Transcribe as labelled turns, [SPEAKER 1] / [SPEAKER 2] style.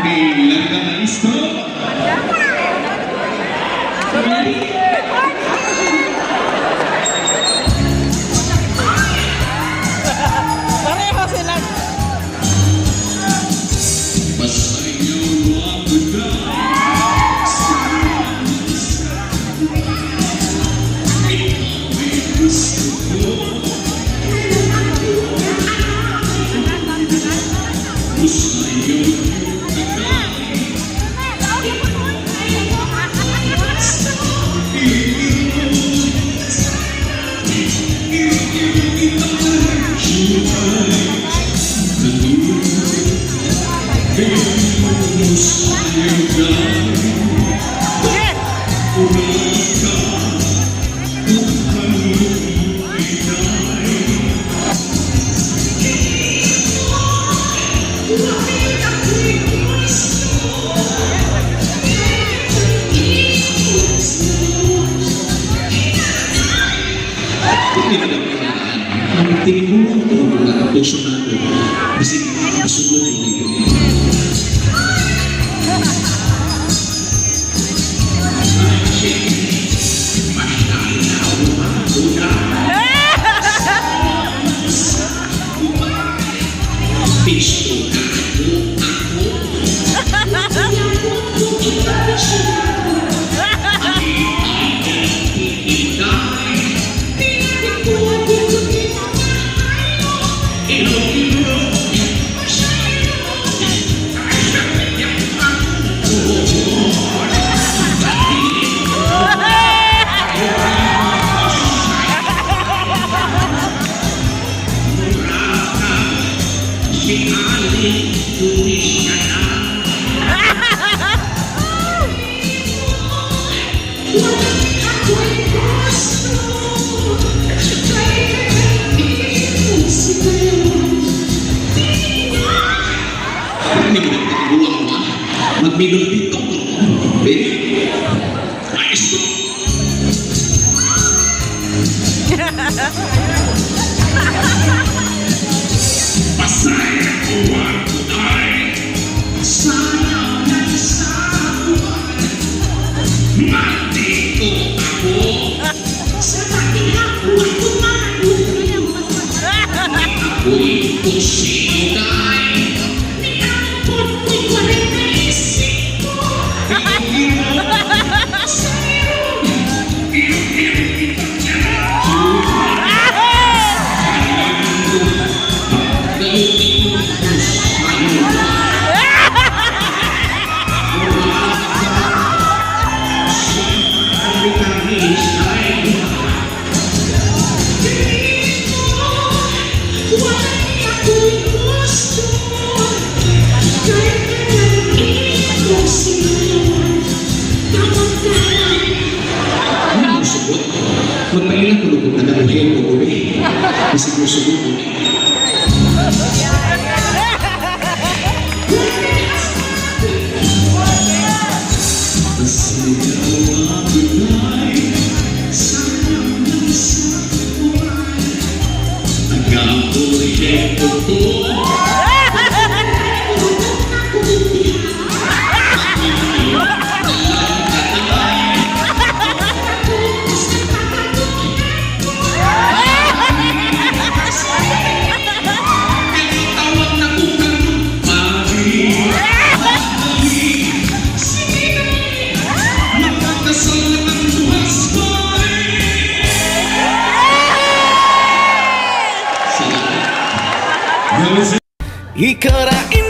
[SPEAKER 1] larga maestro.
[SPEAKER 2] Pareho sila.
[SPEAKER 1] Basta ikaw ang magay sa ikaw ay gusto ko. Basta ikaw ang tingin mo ito ang puso natin kasi masugot yung ito. Magminong-pinong baby. Maestro. Pasaya ko ang tunay. Sayang na sa buwan. Maldito ako. Sa pagkakako ako manunin. Ako'y pusinay. Nilampot ko'y walang naisip ko. Magpahinga ko lukot na nabuhin mo ko eh. Kasi gusto ko.
[SPEAKER 3] Ikarain